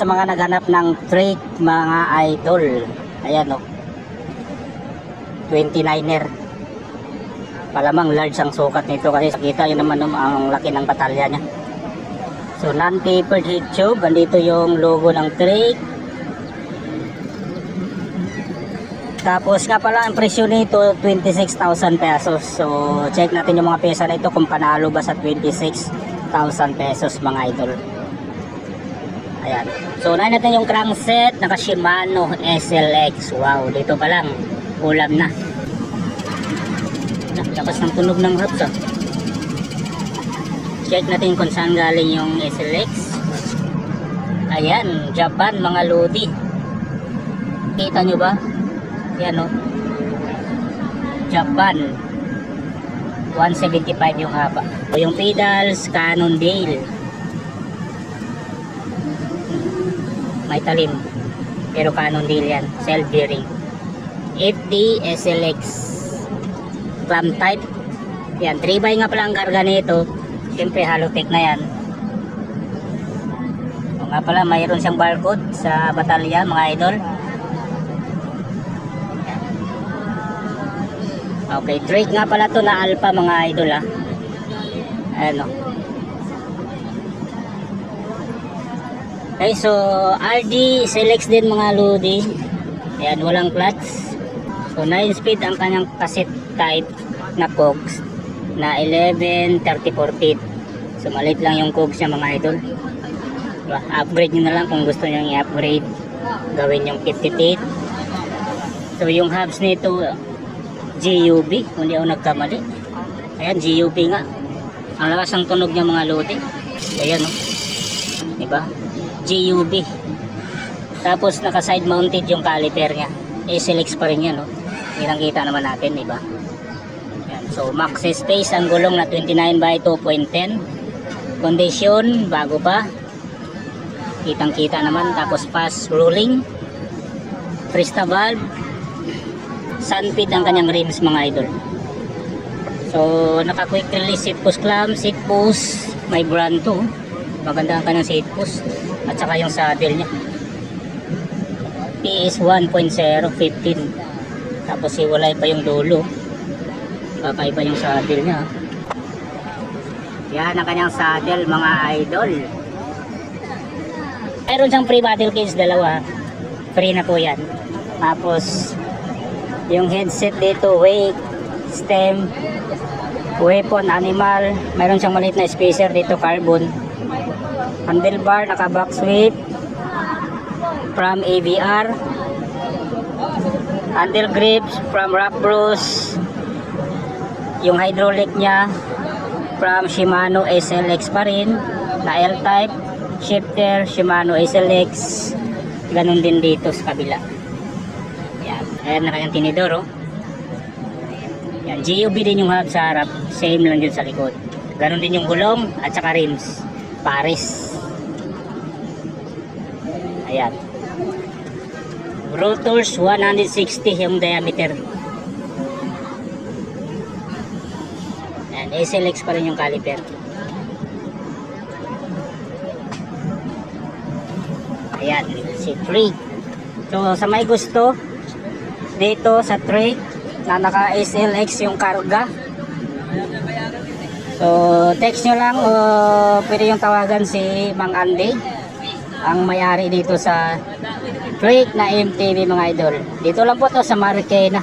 Sa mga naghanap ng trade mga idol, ayan o, 29er. Palamang large ang sukat nito kasi kita yun naman ang laki ng batalya niya. So non-tapered head tube, andito yung logo ng trade. Tapos nga pala ang presyo nito 26,000 pesos. So check natin yung mga pesa na ito kung panalo ba sa 26,000 pesos mga idol. Ayan. So unahin natin yung crankset naka Shimano SLX. Wow, dito pa lang ulam na. Lakas ng tunog ng hubs ah. Check natin kung saan galing yung SLX. Ayan, Japan mga lodi. Kita nyo ba? Ayan o, Japan 175 yung haba. O yung pedals Cannondale, may talim pero Cannondale yan, self bearing. FD SLX clamp type yan, 3x nga pala ang karga nito. Siyempre Halotech na yan. O nga pala, mayroon siyang barcode sa batalya mga idol. Okay, trade nga pala to na Alpha mga idol ah. Ano. Okay, so RD SLX din mga lodi. Ayan, walang clutch. So 9 speed ang kanyang cassette type na cogs na 11-34 feet. So maliit lang yung cogs niya mga idol. Diba? Upgrade nyo na lang kung gusto nyo i-upgrade. Gawin yung 50 feet. So yung hubs nito GUB, hindi ako nagkamali. Ayan, GUB nga. Ang lakas ng tunog niya mga lodi. Ayan o, diba? GUB. Tapos naka side mounted yung caliper nya. SLX pa rin yan o. Kitang-kita naman natin, diba? Ayan. So max space ang gulong na 29/2.10. Condition bago pa. Kitang-kita naman. Tapos fast rolling. Presta valve. Sunfeed ang kanyang rims mga idol. So naka quick release seat post clamp, seat post, may brand to. Maganda ang kanyang seat post at saka yung saddle nya. PS 1.0 15. Tapos iwalay pa yung dulo. Kakaiba yung saddle nya. Yan ang kanyang saddle mga idol. Mayroon siyang free battle case dalawa. Free na po yan. Tapos yung headset dito, weight, stem, weapon, animal. Mayroon siyang maliit na spacer dito, carbon. Handlebar, naka box whip from AVR. Handle grips from Rock Bros. Yung hydraulic nya from Shimano SLX pa rin na L-type. Shifter, Shimano SLX. Ganun din dito sa kabila. Ayan na kanyang tinidor oh. Yan, GUB din yung hub sa harap. Same lang din sa likod. Ganon din yung gulong at saka rims. Pares. Ayan. Rotors 160 yung diameter. Ayan, SLX pa rin yung caliper. Ayan, si Trade. So sa may gusto dito sa Trade na naka SLX yung karga, so text nyo lang o pwede yung tawagan si Mang Andy, ang may-ari dito sa Trade na MTV mga idol. Dito lang po to sa Marikina.